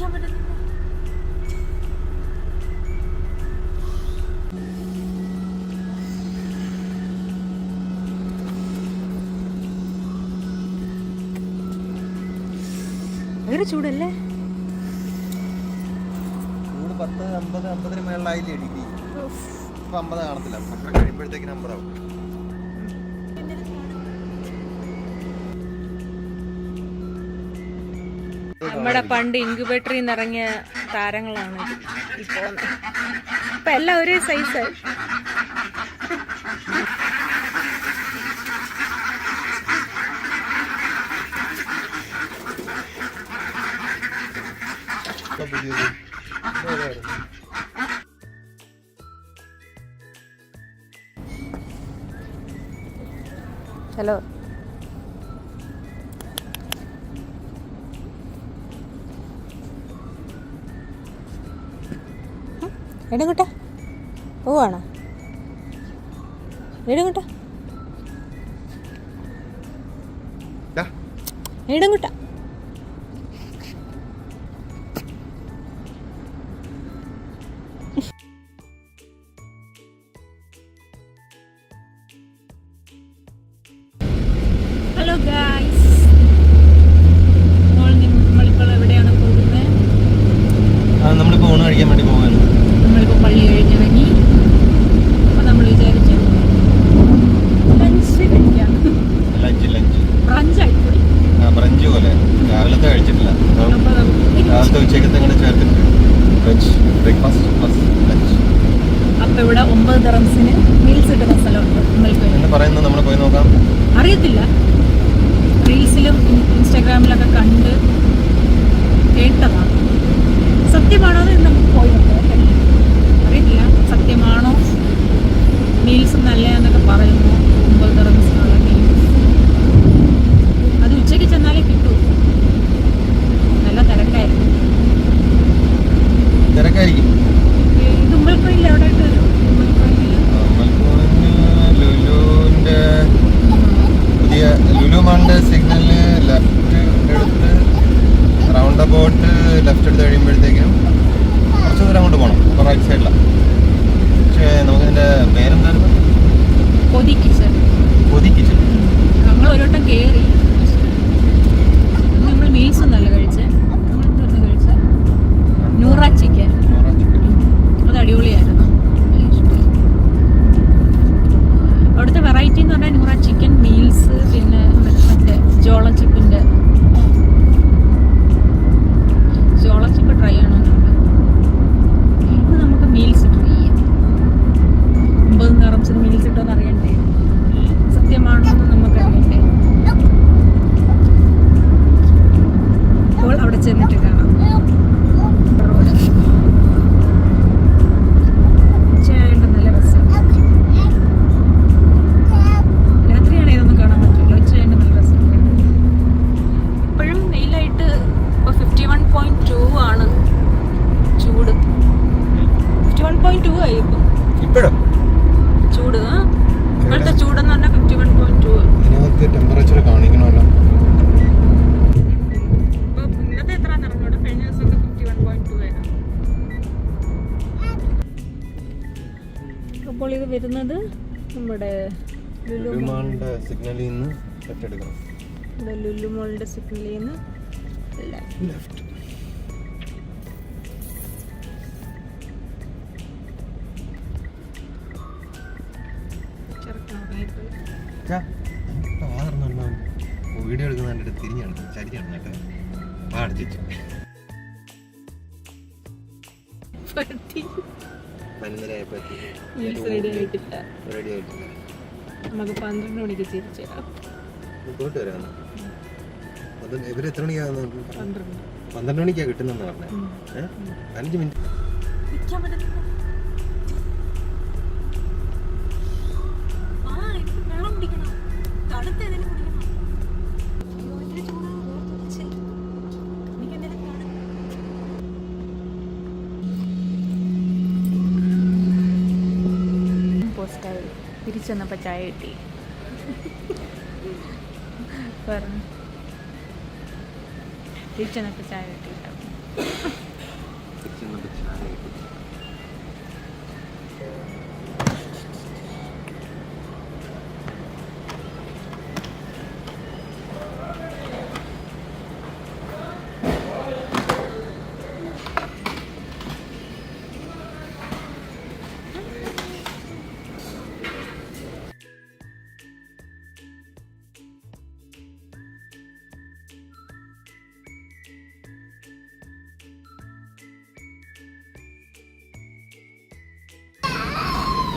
ഭയങ്കര ചൂടല്ലേ? ചൂട് 10-50 മേളിലായില്ലേ ഡിഗ്രി. ഇപ്പൊ 50 കാണത്തില്ല. ഭക്ഷണം കഴിയുമ്പോഴത്തേക്കിന് 50 ആവും. നമ്മുടെ പണ്ട് ഇൻക്യുബേറ്ററിൽ നിന്ന് ഇറങ്ങിയ താരങ്ങളാണ് ഇപ്പോൾ. ഇപ്പൊ എല്ലാം ഒരേ സൈസ്. ഹലോ, എടങ്ങോട്ടാ പോവാണോ? എടങ്ങോട്ടാ എടങ്ങോട്ടാ? ഹലോ ഗായ്സ്, നമ്മളിപ്പോൾ എവിടെയാണ് പോകുന്നത്? നമ്മളിപ്പോൾ ഊണ് കഴിക്കാൻ വേണ്ടി പോകാൻ. നമ്മളിപ്പോൾ പള്ളി കഴിഞ്ഞിറങ്ങി. അപ്പോൾ നമ്മൾ വിചാരിച്ചു ലഞ്ച് കഴിക്കാം. ബ്രഞ്ചായിപ്പോയി. ബ്രഞ്ച് പോലെ രാവിലത്തെ കഴിച്ചിട്ടില്ല. രാവിലത്തെ ഉച്ചയ്ക്കത്തെ ഇങ്ങനെ ചേർത്തിട്ട് ബ്രേക്ക്ഫാസ്റ്റ് പ്ലസ് ലഞ്ച്. അപ്പോൾ ഇവിടെ 9 ദിർഹംസിന് മീൽസ് കിട്ടുന്ന സ്ഥലമുണ്ട്. എന്ന് പറയുന്നത് നമ്മൾ പോയി നോക്കാം. അറിയത്തില്ല, റീൽസിലും ഇൻസ്റ്റാഗ്രാമിലൊക്കെ കണ്ട് കേട്ടതാണ്. സത്യമാണോ എന്ന് നമുക്ക് പോയി നോക്കാം. അറിയത്തില്ല സത്യമാണോ. മീൽസ് നല്ലതെന്നൊക്കെ പറയുന്നു. 9 ദിർഹംസിനുള്ള മീൽസ്. അത് ഉച്ചയ്ക്ക് ചെന്നാലേ കിട്ടൂ. നല്ല തിരക്കായിരിക്കും. ഇത് ഉമ്മൽക്കോയിൽ എവിടെ ആയിട്ട് വരും? ലുലുവിന്റെ പുതിയ ലുലു മാളിന്റെ സിഗ്നലില് ലെഫ്റ്റ് എടുത്ത് റൗണ്ട് അബൌട്ട് ലെഫ്റ്റ് എടുത്ത് കഴിയുമ്പോഴത്തേക്കും കുറച്ച് ദൂരം അങ്ങോട്ട് പോകണം. അപ്പോൾ റൈറ്റ് സൈഡിലാണ്. പക്ഷേ നമുക്കിതിൻ്റെ പേരെന്തായിരുന്നു? കൊതി കിച്ചൺ. നമ്മൾ ഒരു വട്ടം കയറി. നമ്മൾ മീൽസ് ഒന്നല്ല കഴിച്ചത്. നമ്മളെന്തായിരുന്നു കഴിച്ചത്? നൂറ ചിക്കൻ. അത് അടിപൊളിയായിരുന്നു. അവിടുത്തെ വെറൈറ്റി എന്ന് പറഞ്ഞാൽ നൂറ ചിക്കൻ മീൽസ്, പിന്നെ മറ്റേ ജോള ചിപ്പിൻ്റെ ചിപ്പ് ട്രൈ ചെയ്യണമെന്നുണ്ട്. ഇന്ന് നമുക്ക് മീൽസ് ട്രൈ ചെയ്യാം. 9 ദിർഹംസിന് മീൽസ് കിട്ടുമെന്ന് അറിയണ്ടേ? സത്യമാണെന്ന് നമുക്ക് അറിയണ്ടേ? അപ്പോൾ അവിടെ ചെന്നിട്ട് കാണാം. നല്ല രസമാണ്. രാത്രിയാണ് ഇതൊന്നും കാണാൻ പറ്റില്ല. ഉച്ചയായിട്ട് നല്ല രസമുണ്ട്. ഇപ്പോഴും വെയിലായിട്ട് ഇപ്പോൾ 51.2 ആണ് ചൂട്. 51.2 ആയി ഇപ്പോഴും ചൂട്. ഇപ്പോഴത്തെ ചൂടെന്ന് പറഞ്ഞാൽ 51.2. ടെമ്പറേച്ചർ കാണിക്കണമല്ലോ. ഇപ്പോൾ ഇന്നത്തെ എത്രയാണെന്ന് അറിഞ്ഞൂടെ. കഴിഞ്ഞ ദിവസമൊക്കെ 51.2 ആയിരുന്നു. അപ്പോൾ ഇത് വരുന്നത് നമ്മുടെ ലുലു മാളിന്റെ സിഗ്നലിൽ നിന്ന് ലെഫ്റ്റ് എടുക്കണം. ലുലു മാളിന്റെ സിഗ്നലിൽ നിന്ന് ലെഫ്റ്റ്. വീഡിയോ എടുക്കുന്നതിൻ്റെ തിരിഞ്ഞാണ് ചരിഞ്ഞാണ് കേട്ടോ. അടച്ചു റെഡി ആയിട്ടില്ല. നമുക്ക് 12 മണിക്ക് തിരിച്ചു തരാം. ഇങ്ങോട്ട് വരാം. ഇവര് എത്ര മണിക്കാണ്? 12 മണിക്കാണ് കിട്ടുന്നെന്ന് പറഞ്ഞത്. 5 മിനിറ്റ്. തിരിച്ചെന്നപ്പോൾ ചായ കിട്ടി. തിരിച്ചെന്നപ്പോൾ ചായ കിട്ടി.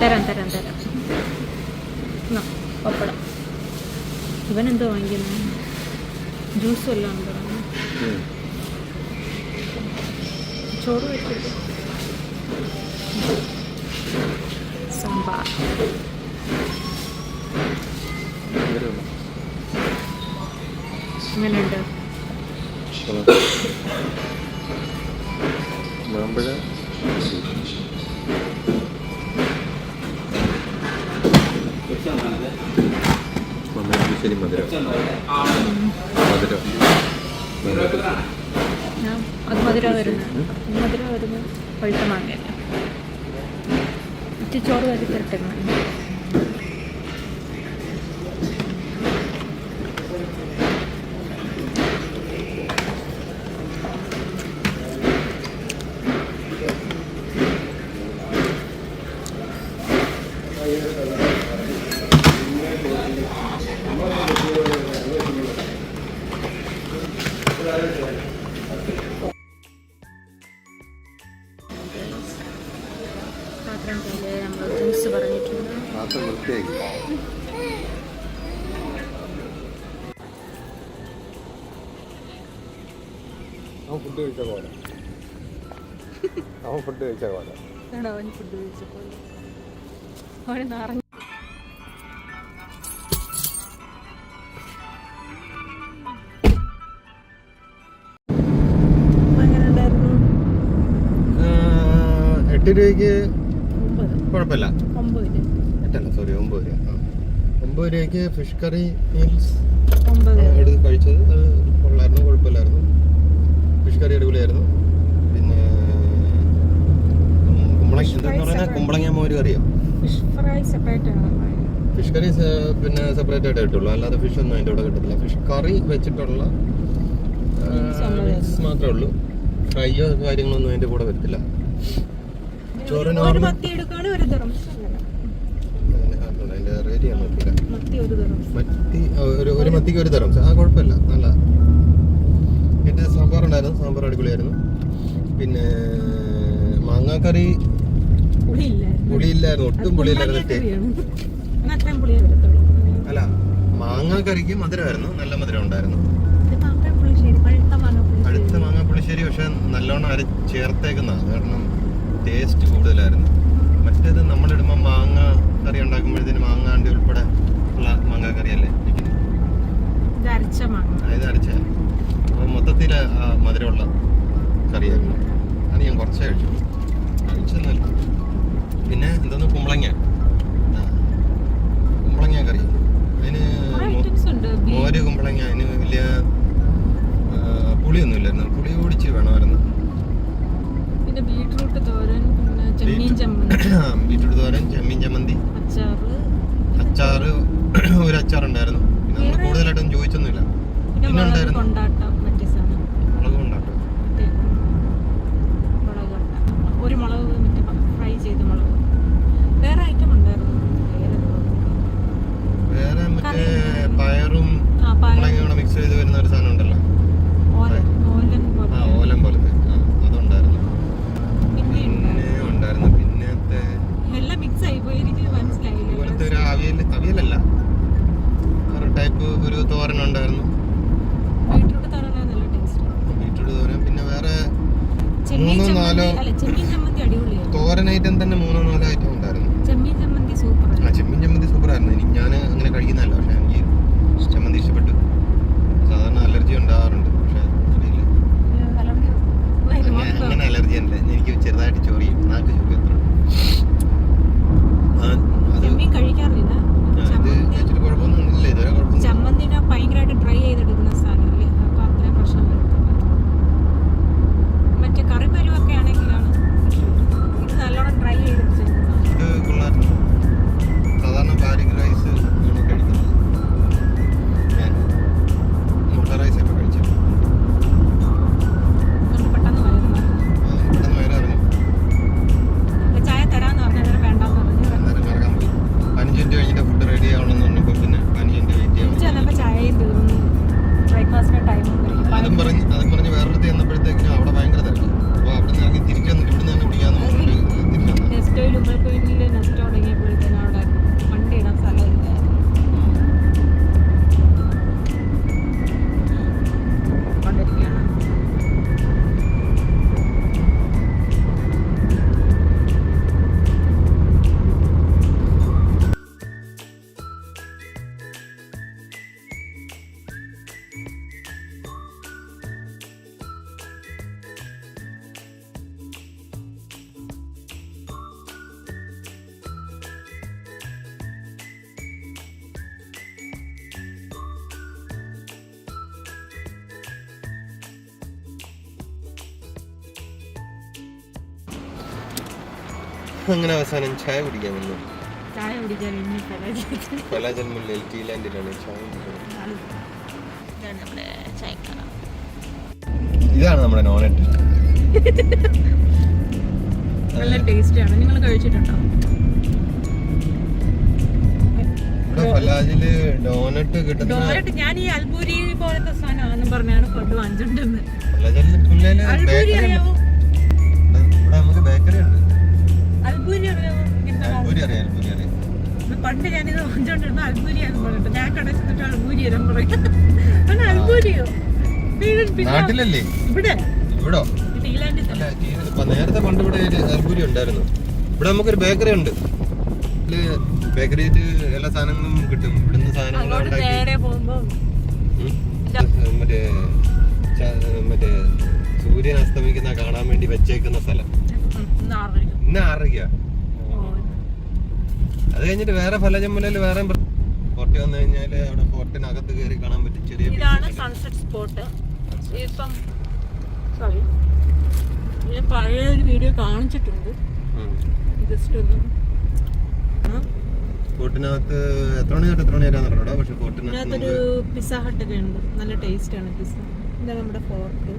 തരാം എന്നാ, പപ്പടം. ഇവനെന്തോ വാങ്ങിക്കുന്നു? ജ്യൂസ് വല്ലതും ഉണ്ടോ? ചോറ് വെച്ചിട്ട് സാമ്പാർ. എങ്ങനെയുണ്ട്? മാമ്പഴ ശരി മധുരം അത് മധുര വരുന്നത് പഴുത്ത മാങ്ങയല്ല. ഇച്ചിരി ചോറ് കറി തരട്ടെ. പാത്രം പോലെ നമ്മൾ ജ്യൂസ് പറഞ്ഞിട്ടുണ്ട്. പാത്രം വൃത്തിയാക്കി. അവൻ ഫുഡ് കഴിച്ച പോലെ അവൻ ഫുഡ് കഴിച്ച പോലെ അവന് നിറഞ്ഞ രൂപയ്ക്ക് കുഴപ്പമില്ല. 9 രൂപ. 9 രൂപയ്ക്ക് ഫിഷ് കറി മീൽസ് എടുത്ത് കഴിച്ചത്. അത് കൊള്ളായിരുന്നു, കുഴപ്പമില്ലായിരുന്നു. ഫിഷ് കറി അടിപൊളിയായിരുന്നു. പിന്നെ കുമ്പളങ്ങ മോര് കറിയോ? ഫിഷ് കറി പിന്നെ സെപ്പറേറ്റ് ആയിട്ട് കിട്ടുള്ളൂ, അല്ലാതെ ഫിഷ് ഒന്നും അതിൻ്റെ കൂടെ കിട്ടത്തില്ല. ഫിഷ് കറി വെച്ചിട്ടുള്ള മീൽസ് മാത്രമേ ഉള്ളൂ. ഫ്രൈയോ കാര്യങ്ങളൊന്നും അതിൻ്റെ കൂടെ വരത്തില്ല. ചോറ് നോർമൽ മത്തി ഒരു മത്തിക്ക് 1 ദിർഹം. ആ കുഴപ്പമില്ല, നല്ല. പിന്നെ സാമ്പാർ ഉണ്ടായിരുന്നു, സാമ്പാർ അടിപൊളിയായിരുന്നു. പിന്നെ മാങ്ങാക്കറി പുളിയില്ലായിരുന്നു, ഒട്ടും പുളിയില്ലായിരുന്നു. അല്ല, മാങ്ങാക്കറിക്ക് മധുരമായിരുന്നു, നല്ല മധുരം ഉണ്ടായിരുന്നു. അടുത്ത മാങ്ങ പുളിശ്ശേരി പക്ഷെ നല്ലോണം ചേർത്തേക്കുന്നതാണ്, കാരണം ടേസ്റ്റ് കൂടുതലായിരുന്നു. മറ്റേത് നമ്മളിടുമ്പോൾ മാങ്ങ കറി ഉണ്ടാക്കുമ്പോഴത്തേന് മാങ്ങാണ്ടി ഉൾപ്പെടെ ഉള്ള മാങ്ങ കറിയല്ലേ ഇത് അരച്ച. അപ്പോൾ മൊത്തത്തിൽ മധുരമുള്ള കറിയായിരുന്നു. അത് ഞാൻ കുറച്ചേ കഴിച്ചൊന്നുമില്ല. പിന്നെ എന്തോന്ന് കുമ്പളങ്ങ കറി, അതിന് മോര് കുമ്പളങ്ങ, അതിന് വലിയ പുളിയൊന്നും ഇല്ലായിരുന്നു. പുളി ഓടിച്ച് വേണമായിരുന്നു. ബീട്രൂട്ട് തോരൻ, ചെമ്മീൻ ചമ്മന്തി, അച്ചാറ്. ഒരു അച്ചാറുണ്ടായിരുന്നു. പിന്നെ നമ്മൾ കൂടുതലായിട്ടൊന്നും ചോദിച്ചൊന്നുമില്ല. പിന്നെ ഉണ്ടായിരുന്നു മുളക് കൊണ്ടാട്ടം, ഒരു മുളക് ഫ്രൈ ചെയ്ത മുളക്. വേറെ ഐറ്റം ഉണ്ടായിരുന്നു. വേറെ മറ്റേ പയറും മുളകും മിക്സ് ചെയ്ത് വരുന്ന ഒരു സാധനം ഉണ്ടല്ലോ, ഓലം പോലത്തെ, അതുണ്ടായിരുന്നു. പിന്നെ ഉണ്ടായിരുന്നു പിന്നത്തെ ഇതുപോലത്തെ ഒരു അവിയലല്ല, ഒരു ടൈപ്പ് ഒരു തോരൻ ഉണ്ടായിരുന്നു. ബീട്രൂട്ട് തോരൻ. പിന്നെ വേറെ 3-4 തോരൻ ഐറ്റം തന്നെ 3-4 ഐറ്റം ഉണ്ടായിരുന്നു. ചെമ്മീൻ ചമ്മന്തി സൂപ്പറായിരുന്നു. ഞാൻ അങ്ങനെ കഴിക്കുന്നതല്ല, പക്ഷെ എനിക്ക് ചമ്മന്തി ഇഷ്ടപ്പെട്ടു. സാധാരണ അലർജി ഉണ്ടാകാറുണ്ട്, പക്ഷെ അറിയില്ല, അങ്ങനെ അലർജി അല്ല. എനിക്ക് ചെറുതായിട്ട് ചൊറിയും, നാക്ക് ചൊറി അത്ര. ഇത് കഴിച്ചിട്ട് കുഴപ്പമൊന്നുമില്ല, ഇതുവരെ കുഴപ്പമൊന്നും. ചമ്മന്തിനെ ഭയങ്കരമായിട്ട് ഡ്രൈ ചെയ്തെടുക്കുന്ന സാധനമല്ലേ, അപ്പൊ അത്രയും പ്രശ്നം വരും. അങ്ങനെ അവസാനം ചായ കുടിക്കാൻ വന്നു. ചായ കുടിക്കാൻ പലാജൻ മുല്ലിൽ ടീലാൻഡിലാണ് ചായ കുടിക്കുന്നത്. ഇതാണ് നമ്മുടെ നോണറ്റ്. നല്ല ടേസ്റ്റ് ആണ്. നിങ്ങൾ കഴിച്ചിട്ടുണ്ടോ? ഇവിടെ ഫലാജില് ഡോനറ്റ് കിട്ടുന്നത്. ഞാൻ ഈ അൽബൂരി പോലത്തെ സാധനം പറഞ്ഞാണ് കൊണ്ട് വാങ്ങിച്ചിട്ടുണ്ടെന്ന്. നമുക്ക് ബേക്കറി ഉണ്ട്. അൽബൂരി അറിയാമോ? അൽബൂരി അറിയാം. പണ്ട് ഞാനിത് വാങ്ങിച്ചോണ്ടിരുന്ന അൽബൂരിയാന്ന് പറഞ്ഞിട്ട് ഞാൻ കടയിൽ ചെന്നിട്ട് അൽബൂരി തരാൻ പറയും. അൽബൂരിയോ നാട്ടിലല്ലേ? ഇവിടെ ഇവിടോ? നേരത്തെ പണ്ട് ഇവിടെ അൽബൂരി ഉണ്ടായിരുന്നു. ഇവിടെ നമുക്കൊരു ബേക്കറി ഉണ്ട്. ബേക്കറിയിൽ എല്ലാ സാധനങ്ങളും കിട്ടും. ഇവിടുന്ന് സാധനങ്ങൾ മറ്റേ സൂര്യൻ അസ്തമിക്കുന്ന കാണാൻ വേണ്ടി വെച്ചേക്കുന്ന സ്ഥലം ഇന്ന് 6:30. അത് കഴിഞ്ഞിട്ട് വേറെ ഫലജമുലയിൽ വേറെ ഫോർട്ട് വന്നു കഴിഞ്ഞാല് അവിടെ ഫോർട്ടിനകത്ത് കയറി കാണാൻ പറ്റും. ചെറിയ സൺസെറ്റ് സ്പോട്ട്. ഇപ്പം സോറി ഞാൻ പഴയ ഒരു വീഡിയോ കാണിച്ചിട്ടുണ്ട്. ജസ്റ്റ് ഒന്ന് ഫോർട്ടിനകത്ത് എത്ര മണി തൊട്ട് എത്ര മണി വരാന്നുള്ളൂ. പക്ഷെ ഫോർട്ടിനകത്തൊരു പിസ്സ ഹട്ട് ഒക്കെ ഉണ്ട്. നല്ല ടേസ്റ്റ് ആണ് പിസ്സ. ഇതാ നമ്മുടെ ഫോർക്ക്.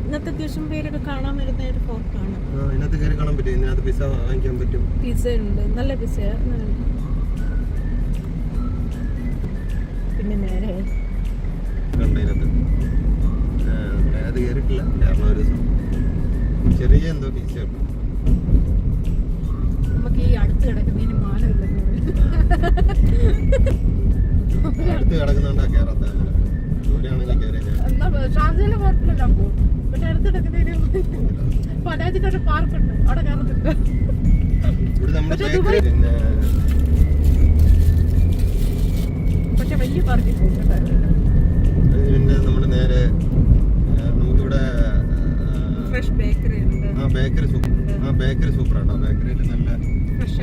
ഇന്നത്തെ അത്യാവശ്യം പേരൊക്കെ കാണാൻ വരുന്ന ഒരു ഫോർക്കാണ്. ഇതിനകത്ത് കയറി കാണാൻ പറ്റും. ഇതിനകത്ത് പിസ്സ വാങ്ങിക്കാൻ പറ്റും. പിസ്സ ഉണ്ട്. നല്ല പിസ്സ. പിന്നെ നേരെ കണ്ടതിനകത്ത് അത് കയറിയിട്ടില്ല. കാരണം ഒരു ദിവസം ചെറിയ എന്തോ പിസ്സ ഉണ്ട്. നമുക്ക് ഈ അടുത്ത് കിടക്കുന്നതിന് മാനമില്ലെന്ന് അടുത്ത് കിടക്കുന്നുണ്ടാ കയറാത്ത ദൂരെയാണെങ്കിൽ കയറിയ പക്ഷെ അടുത്ത് കിടക്കുന്നതിന് പരാജയക്കാരുടെ പാർക്കുണ്ട്. അവിടെ കയറത്തില്ല. ഇവിടെ നമ്മുടെ പക്ഷെ വലിയ പാർക്കിൽ പോയിട്ടുണ്ടായിരുന്നു. പിന്നെ നമ്മുടെ നേരെ നമുക്കിവിടെ ഫ്രഷ് ബേക്കറി ഉണ്ട്. ബേക്കറി സൂപ്പറാട്ടോ. ബേക്കറിയിൽ നല്ല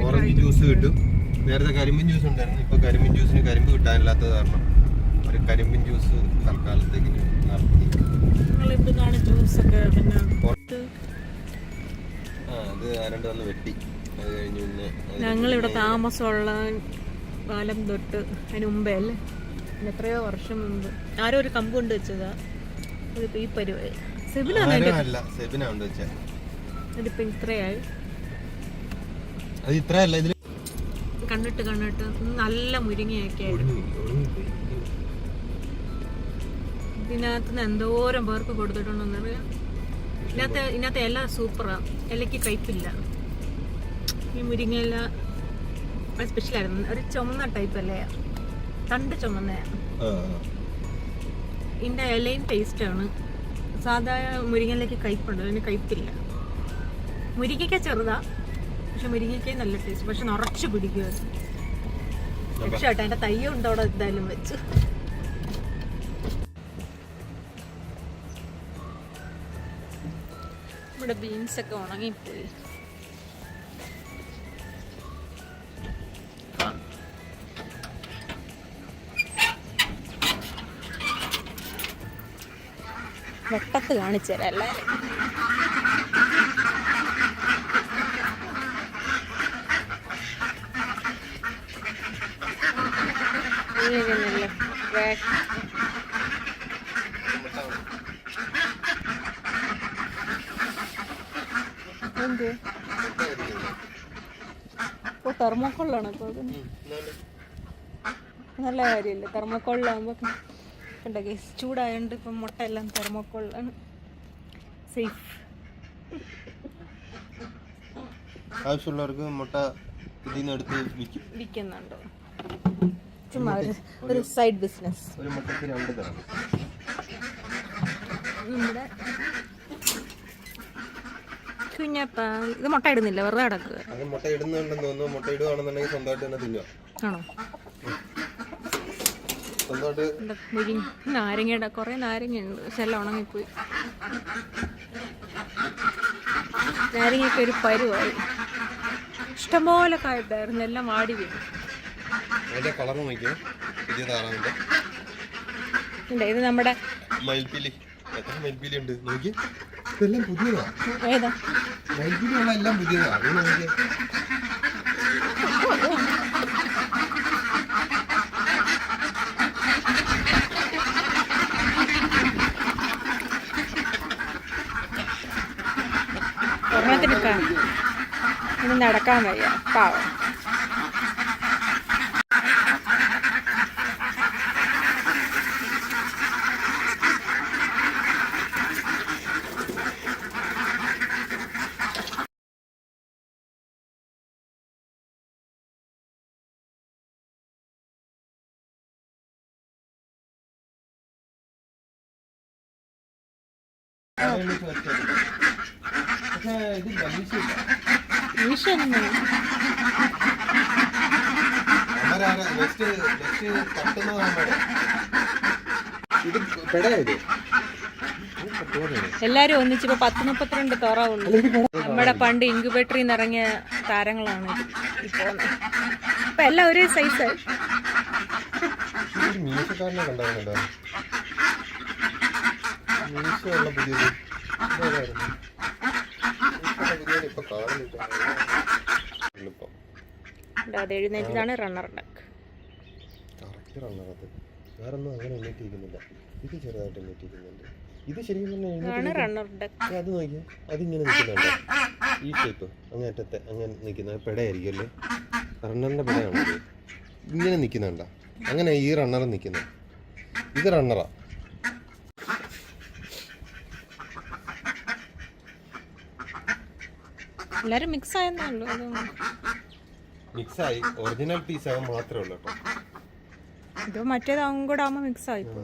ഓറഞ്ച് ജ്യൂസ് കിട്ടും. നേരത്തെ കരിമ്പിൻ ജ്യൂസ് ഉണ്ടായിരുന്നു. ഇപ്പൊ കരിമ്പിൻ ജ്യൂസിന് കരിമ്പ് കിട്ടാനില്ലാത്തത് കാരണം ഒരു കരിമ്പിൻ ജ്യൂസ് തൽക്കാലത്തേക്ക് നടത്തി. അത് ആരണ്ട് വന്ന് വെട്ടി. അത് കഴിഞ്ഞ് പിന്നെ ഞങ്ങളിവിടെ താമസമുള്ള കാലം തൊട്ട് അതിന് മുമ്പേ അല്ലേ, എത്രയോ വർഷം മുമ്പ് ആരോ ഒരു കമ്പ് കൊണ്ട് വെച്ചതാ. ഇതിപ്പോ ഈ പരിപാടി ഇതിപ്പോ ഇത്രയായി. കണ്ടിട്ട് നല്ല മുരിങ്ങയൊക്കെ ആയിരുന്നു. ഇതിനകത്ത് എന്തോരം പേർക്ക് കൊടുത്തിട്ടുണ്ടെന്നറിയാം. ഇതിനകത്ത് ഇല സൂപ്പറാ. ഇലക്ക് കയ്പില്ല. ഈ മുരിങ്ങയില സ്പെഷ്യലായിരുന്നു. ഒരു ചുമന്ന ടൈപ്പ് ഇലയാ. തണ്ട് ചുമന്നയാ. ഇതിന്റെ ഇലയും ടേസ്റ്റാണ്. സാധാരണ മുരിങ്ങയിലേക്ക് കയ്പുണ്ട്. അതിന് കയ്പില്ല. മുരിങ്ങയ്ക്ക ചെറുതാ, പക്ഷെ മുരിങ്ങയ്ക്ക നല്ല ടേസ്റ്റ്. പക്ഷെ നിറച്ച് പിടിക്കുമായിരുന്നു. രക്ഷാട്ടെ എന്റെ തയ്യ ഉണ്ട് അവിടെ. എന്തായാലും വെച്ചു. ഇവിടെ ബീൻസ് ഒക്കെ ഉണങ്ങിപ്പോയി. വെട്ടത്ത് കാണിച്ചു തരാം എല്ലാവരും. എന്ത് ഇപ്പൊ തെർമോക്കോളിലാണ് ഇപ്പൊ. നല്ല കാര്യമല്ലേ തെർമോക്കോളിലാകുമ്പോ. കണ്ട കേസ് ചൂടായോണ്ട് ഇപ്പം മുട്ട എല്ലാം തെർമോക്കോളിലാണ് സേഫ്. ആവശ്യമുള്ളവർക്ക് മുട്ട ഇതിനെടുത്ത് വിൽക്കുന്നുണ്ടോ? ചുമ്മാ ഒരു സൈഡ് ബിസിനസ്. ഒരു മുട്ടയ്ക്ക് 2 തരം. നമ്മുടെ കുഞ്ഞപ്പ ഇത് മുട്ട ഇടുന്നില്ല, വെറുതെ കിടക്കുക. അത് മുട്ട ഇടുന്നുണ്ടെന്ന് തോന്നുന്നു. മുട്ട ഇടുകയാണെന്നുണ്ടെങ്കിൽ സ്വന്തമായിട്ട് തന്നെ തിന്നുക. ആണോ? സ്വന്തമായിട്ട് നാരങ്ങയുടെ കുറെ നാരങ്ങയുണ്ട്, പക്ഷെ എല്ലാം ഉണങ്ങിപ്പോയി. നാരങ്ങയൊക്കെ ഒരു പരുവായി. ഇഷ്ടംപോലെ കായുണ്ടായിരുന്നു, എല്ലാം വാടി വീണു. കളർ നോക്കിയോ? പുതിയ താറാവിന്റെ ഇത് നമ്മുടെ മയിൽപ്പീലി. എത്ര മയിൽപീലി ഉണ്ട് നോക്കി, ഇതെല്ലാം പുതിയതാ. ഏതാ മയിൽപീലിയുള്ള എല്ലാം പുതിയതാ. അത് നോക്കിയേ. ഒരെണ്ണത്തിനെടുക്കാൻ ഇനി നടക്കാൻ വയ്യ പാവം. പക്ഷേ ഇതില്ല, മീശയില്ല. ഈശൊന്നും ഇത് പെടയത് എല്ലാരും ഒന്നിച്ചിപ്പോ 10-32 തുറവുള്ളൂ. നമ്മുടെ പണ്ട് ഇൻക്യുബേറ്ററിൽ നിന്ന് ഇറങ്ങിയ താരങ്ങളാണ് ഇപ്പൊ. ഇപ്പൊ എല്ലാം ഒരേ സൈസ്. മീശക്കാരനെ കണ്ടായിരുന്നല്ലോ. മീശയുള്ള പുതിയത് ഇപ്പൊ കാണുന്നില്ല. അത് എഴുന്നേറ്റതാണ് റണ്ണർ ഡക്ക്. കറക്റ്റ് റണ്ണറത്. വേറൊന്നും അങ്ങനെ എണ്ണീറ്റിരിക്കുന്നില്ല. ഇത് ചെറുതായിട്ട് എണ്ണീറ്റിരിക്കുന്നുണ്ട്. ഇത് ശരിക്കും റണ്ണർ ഡക്ക്. അത് നോക്കിയാൽ അതിങ്ങനെ നിൽക്കുന്നുണ്ടോ? ഈ ഷേപ്പ് അങ്ങേറ്റത്തെ അങ്ങനെ നിൽക്കുന്നത് പെടയായിരിക്കും അല്ലേ? റണ്ണറിന്റെ പെടയാണത്. ഇങ്ങനെ നിൽക്കുന്നുണ്ടോ? അങ്ങനെ ഈ റണ്ണർ നിൽക്കുന്നത്. ഇത് റണ്ണറാ. എല്ലാരും മിക്സ് ആയെന്നുള്ളൂ. മിക്സായി ഒറിജിനൽ പീസ് ആകാൻ മാത്രമേ ഉള്ളൂ കേട്ടോ. ഇത് മറ്റേതാവും കൂടെ ആകുമ്പോൾ മിക്സ് ആയിപ്പോ.